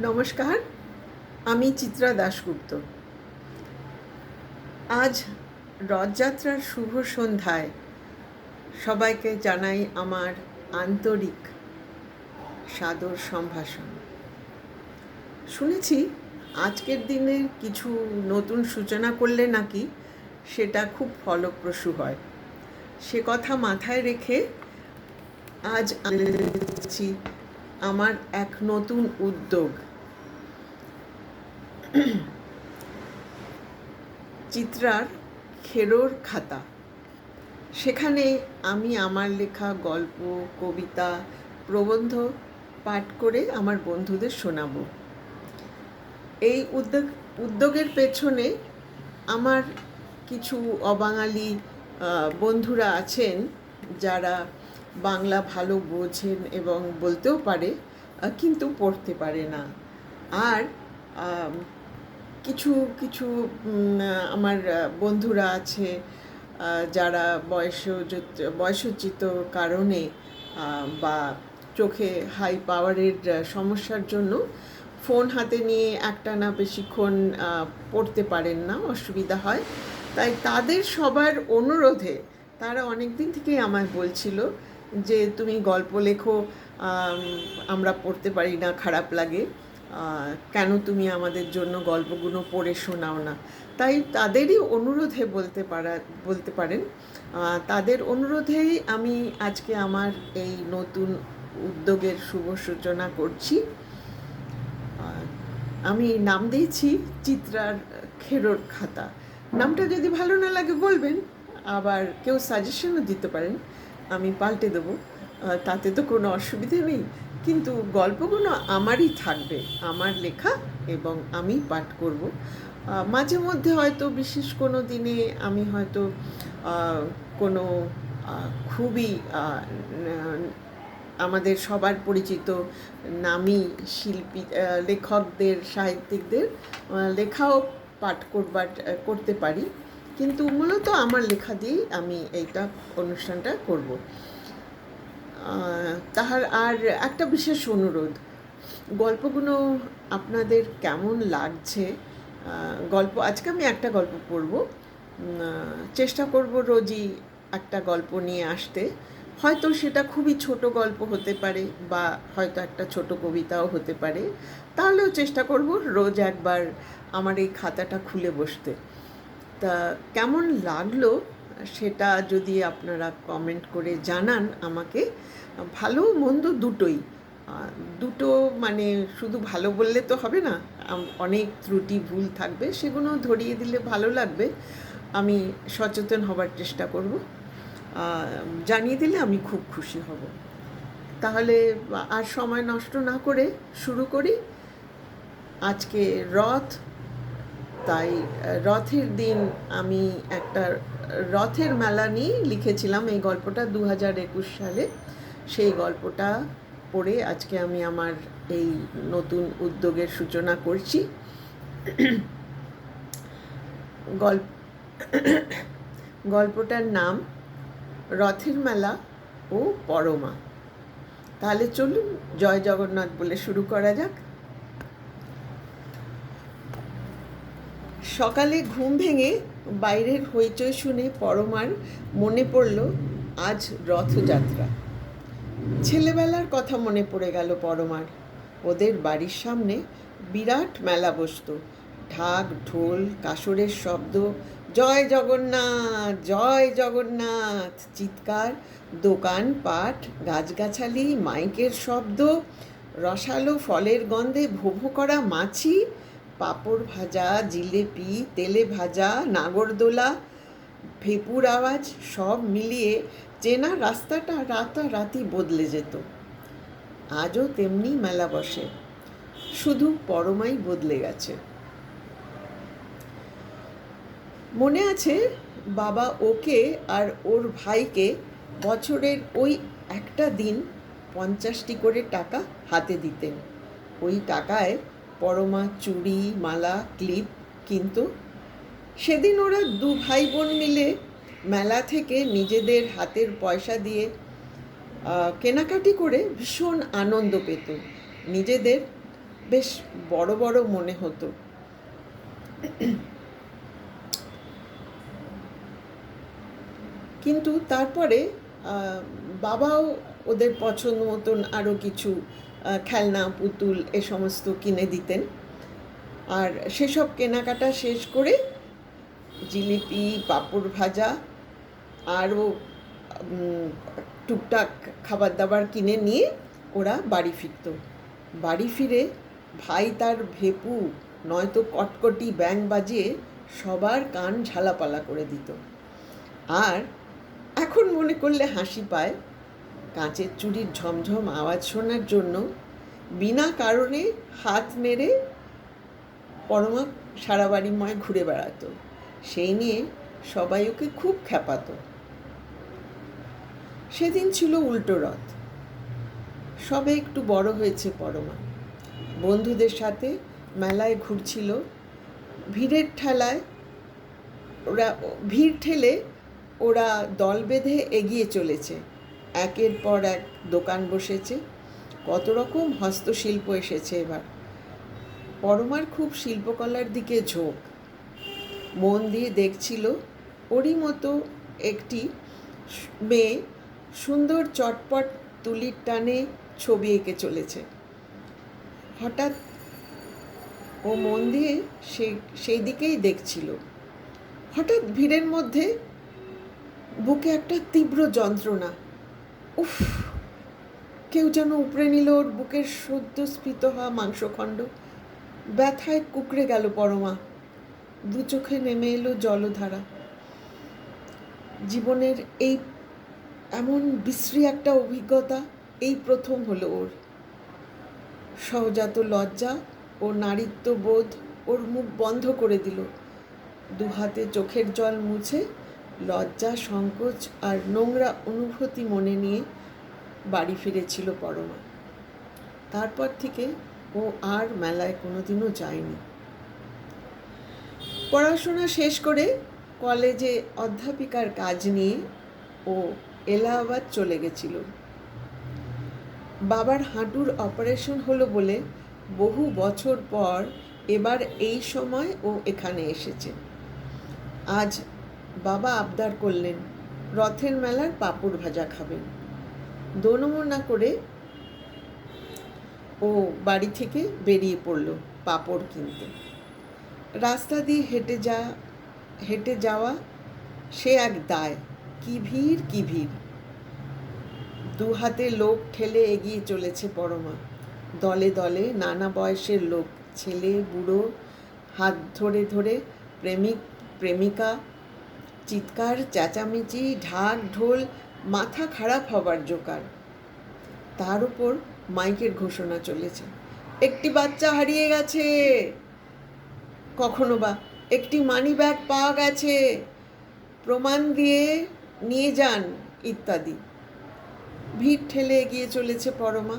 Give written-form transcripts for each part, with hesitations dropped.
নমস্কার, আমি চিত্রা দাশগুপ্ত। আজ রথযাত্রার শুভ সন্ধ্যায় সবাইকে জানাই আমার আন্তরিক সাদর সম্ভাষণ। শুনেছি আজকের দিনে কিছু নতুন সূচনা করলে নাকি সেটা খুব ফলপ্রসূ হয়। সে কথা মাথায় রেখে আজ আমি আমার এক নতুন উদ্যোগ, চিত্রার খেরোর খাতা। সেখানে আমি আমার লেখা গল্প, কবিতা, প্রবন্ধ পাঠ করে আমার বন্ধুদের শোনাবো। এই উদ্যোগের পেছনে আমার কিছু অবাঙালি বন্ধুরা আছেন যারা বাংলা ভালো বোঝেন এবং বলতেও পারে, কিন্তু পড়তে পারে না। আর কিছু কিছু আমার বন্ধুরা আছে যারা বয়সোচিত কারণে বা চোখে হাই পাওয়ারের সমস্যার জন্য ফোন হাতে নিয়ে একটানা বেশিক্ষণ পড়তে পারেন না, অসুবিধা হয়। তাই তাদের সবার অনুরোধে তারা অনেক দিন থেকেই আমায় বলছিল যে তুমি গল্প লেখো, আমরা পড়তে পারি না, খারাপ লাগে, কেন তুমি আমাদের জন্য গল্পগুলো পড়ে শোনাও না। তাই তাদেরই অনুরোধে বলতে পারেন, তাদের অনুরোধেই আমি আজকে আমার এই নতুন উদ্যোগের শুভ সূচনা করছি। আমি নাম দিয়েছি চিত্রার খেরোর খাতা। নামটা যদি ভালো না লাগে বলবেন, আবার কেউ সাজেশনও দিতে পারেন, আমি পাল্টে দেবো, তাতে তো কোনো অসুবিধে নেই। কিন্তু গল্পগুলো আমারই থাকবে, আমার লেখা, এবং আমি পাঠ করব। মাঝে মধ্যে হয়তো বিশেষ কোনো দিনে আমি হয়তো কোনো খুবই আমাদের সবার পরিচিত নামী শিল্পী, লেখকদের, সাহিত্যিকদের লেখাও পাঠ করতে পারি, কিন্তু মূলত আমার লেখা দিয়েই আমি এইটা অনুষ্ঠানটা করব। তাহার আর একটা বিশেষ অনুরোধ, গল্পগুলো আপনাদের কেমন লাগছে? আজকে আমি একটা গল্প পড়ব, চেষ্টা করব রোজই একটা গল্প নিয়ে আসতে। হয়তো সেটা খুবই ছোট গল্প হতে পারে, বা হয়তো একটা ছোট কবিতাও হতে পারে। তাহলেও চেষ্টা করব রোজ একবার আমার এই খাতাটা খুলে বসতে। তা কেমন লাগলো সেটা যদি আপনারা কমেন্ট করে জানান আমাকে। ভালো মন্দ দুটোই, দুটো মানে শুধু ভালো বললে তো হবে না, অনেক ত্রুটি ভুল থাকবে, সেগুলো ধরিয়ে দিলে ভালো লাগবে। আমি সচেতন হবার চেষ্টা করব, জানিয়ে দিলে আমি খুব খুশি হব। তাহলে আর সময় নষ্ট না করে শুরু করি। আজকে রথ, তাই রথের দিন আমি একটা রথের মেলা নিয়ে লিখেছিলাম এই গল্পটা 2021 সালে। সেই গল্পটা পড়ে আজকে আমি আমার এই নতুন উদ্যোগের সূচনা করছি। গল্পটার নাম রথের মেলা ও পরমা। তাহলে চলুন জয় জগন্নাথ বলে শুরু করা যাক। সকালে ঘুম ভেঙে বাইরের হইচই শুনে পরমার মনে পড়ল আজ রথযাত্রা। ছেলেবেলার কথা মনে পড়ে গেল পরমার। ওদের বাড়ির সামনে বিরাট মেলা বসত, ঢাক ঢোল কাসরের শব্দ, জয় জগন্নাথ জয় জগন্নাথ চিৎকার, দোকানপাট, গাছগাছালি, মাইকের শব্দ, রসালো ফলের গন্ধে ভোঁ করা মাছি, পাঁপড় ভাজা, জিলেপি, তেলে ভাজা, নাগরদোলা, ভেপুর আওয়াজ, সব মিলিয়ে চেনা রাস্তাটা রাতারাতি বদলে যেত। আজও তেমনি মেলা বসে, শুধু পরমাই বদলে গেছে। মনে আছে বাবা ওকে আর ওর ভাইকে বছরের ওই একটা দিন 50টি করে টাকা হাতে দিতেন। ওই টাকায় পরমা চুড়ি, মালা, ক্লিপ কিনত। সেদিন ওরা দু ভাই বোন মিলে মেলা থেকে নিজেদের হাতের পয়সা দিয়ে কেনাকাটি করে ভীষণ আনন্দ পেত। নিজেদের বেশ বড় বড় মনে হতো। কিন্তু তারপরে বাবাও ওদের পছন্দ মতন আরও কিছু খেলনা, পুতুল এ সমস্ত কিনে দিতেন। আর সেসব কেনাকাটা শেষ করে জিলিপি, পাঁপড় ভাজা আরও টুকটাক খাবার দাবার কিনে নিয়ে ওরা বাড়ি ফিরত। বাড়ি ফিরে ভাই তার ভেপু নয়তো কটকটি ব্যাং বাজিয়ে সবার কান ঝালাপালা করে দিত। আর এখন মনে করলে হাসি পায়, কাঁচের চুড়ির ঝমঝম আওয়াজ শোনার জন্য বিনা কারণে হাত নেড়ে পরমা সারা বাড়িময় ঘুরে বেড়াতো। সেই নিয়ে সবাই ওকে খুব খ্যাপাতো। সেদিন ছিল উল্টো রথ। সবে একটু বড় হয়েছে পরমা, বন্ধুদের সাথে মেলায় ঘুরছিল। ভিড় ঠেলে ওরা দল বেঁধে এগিয়ে চলেছে। একের পর এক দোকান বসেছে, কত রকম হস্তশিল্প এসেছে এবার। পরমার খুব শিল্পকলার দিকে ঝোঁক, মন দিয়ে দেখছিল। ওরই মতো একটি মেয়ে সুন্দর চটপট তুলির টানে ছবি এঁকে চলেছে। হঠাৎ ও মন দিয়ে সেই দিকেই দেখছিল। হঠাৎ ভিড়ের মধ্যে বুকে একটা তীব্র যন্ত্রণা। উফ! কেউ যেন উপড়ে নিল ওর বুকের সদ্য স্ফীত হওয়া মাংসখণ্ড। ব্যথায় কুঁকড়ে গেল পরমা। দু চোখে নেমে এলো জলধারা। জীবনের এই এমন বিশ্রী একটা অভিজ্ঞতা এই প্রথম হলো ওর। সহজাত লজ্জা ও নারীত্ববোধ ওর মুখ বন্ধ করে দিল। দুহাতে চোখের জল মুছে লজ্জা, সংকোচ আর নোংরা অনুভূতি মনে নিয়ে বাড়ি ফিরেছিল পরমা। তারপর থেকে ও আর মেলায় কোনোদিনও যায়নি। পড়াশোনা শেষ করে কলেজে অধ্যাপিকার কাজ নিয়ে ও এলাহাবাদ চলে গেছিল। বাবার হাঁটুর অপারেশন হলো বলে বহু বছর পর এবার এই সময় ও এখানে এসেছে। আজ বাবা আবদার করলেন রথের মেলার পাঁপড় ভাজা খাবেন। দোনমনা করে ও বাড়ি থেকে বেরিয়ে পড়ল পাঁপড় কিনতে। রাস্তা দিয়ে হেঁটে যাওয়া সে এক দায়। কি ভিড়, কি ভিড়! দু হাতে লোক ঠেলে এগিয়ে চলেছে পরমা। দলে দলে নানা বয়সের লোক, ছেলে বুড়ো, হাত ধরে ধরে প্রেমিক প্রেমিকা, চিৎকার চেঁচামেচি, ঢাক ঢোল, মাথা খারাপ হবার জোগাড়। তার উপর মাইকের ঘোষণা চলেছে, একটি বাচ্চা হারিয়ে গেছে, কখনো বা একটি মানি ব্যাগ পাওয়া গেছে, প্রমাণ দিয়ে নিয়ে যান, ইত্যাদি। ভিড় ঠেলে এগিয়ে চলেছে পরমা।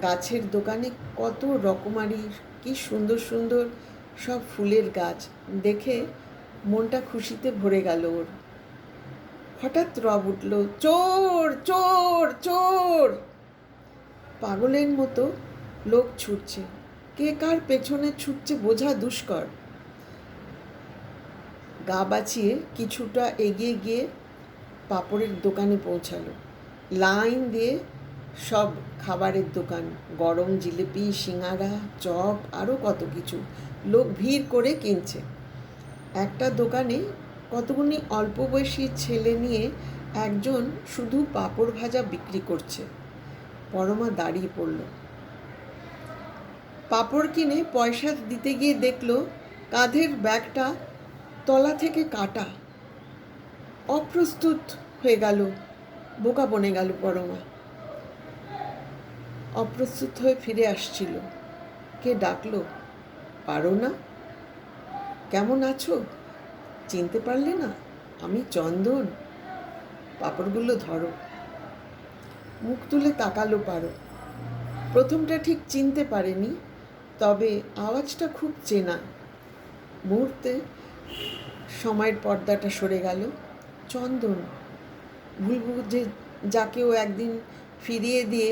গাছের দোকানে কত রকমারি কি সুন্দর সুন্দর সব ফুলের গাছ দেখে মনটা খুশিতে ভরে গেল ওর। হঠাৎ রব উঠল, চোর চোর চোর! পাগলের মতো লোক ছুটছে। কে কার পেছনে ছুটছে বোঝা দুষ্কর। গা বাঁচিয়ে কিছুটা এগিয়ে গিয়ে পাঁপড়ের দোকানে পৌঁছালো। লাইন দিয়ে সব খাবারের দোকান, গরম জিলিপি, সিঙাড়া, চপ, আরও কত কিছু। লোক ভিড় করে কিনছে। একটা দোকানে কতগুলি অল্প বয়সী ছেলে নিয়ে একজন শুধু পাঁপড় ভাজা বিক্রি করছে। পরমা দাঁড়িয়ে পড়ল। পাঁপড় কিনে পয়সা দিতে গিয়ে দেখলো কাঁধের ব্যাগটা তলা থেকে কাটা। অপ্রস্তুত হয়ে গেল, বোকা বনে গেল পরমা। অপ্রস্তুত হয়ে ফিরে আসছিল। কে ডাকলো, পারো না? কেমন আছো? চিনতে পারলে না? আমি চন্দন। পাঁপড়গুলো ধরো। মুখ তুলে তাকালো পারো। প্রথমটা ঠিক চিনতে পারেনি, তবে আওয়াজটা খুব চেনা। মুহূর্তে সময়ের পর্দাটা সরে গেল। চন্দন, ভুলবু যে যাকেও একদিন ফিরিয়ে দিয়ে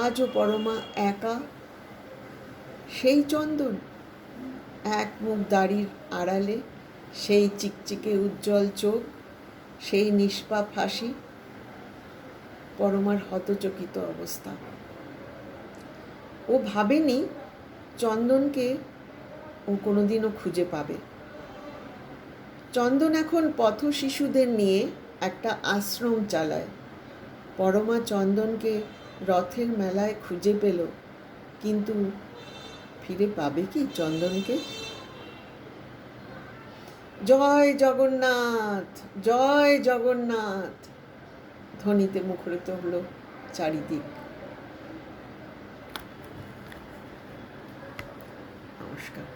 আজও পরমা একা। সেই চন্দন এক মুখ দাড়ির আড়ালে, সেই চিকচিকে উজ্জ্বল চোখ, সেই নিষ্পাপ হাসি, পরমার হতচকিত অবস্থা। ও ভাবেনি চন্দনকে ও কোনোদিনও খুঁজে পাবে। চন্দন এখন পথ শিশুদের নিয়ে একটা আশ্রম চালায়। পরমা চন্দনকে রথের মেলায় খুঁজে পেল, কিন্তু ফিরে পাবে কি চন্দনকে? জয় জগন্নাথ, জয় জগন্নাথ ধ্বনিতে মুখরিত হলো চারিদিক। নমস্কার।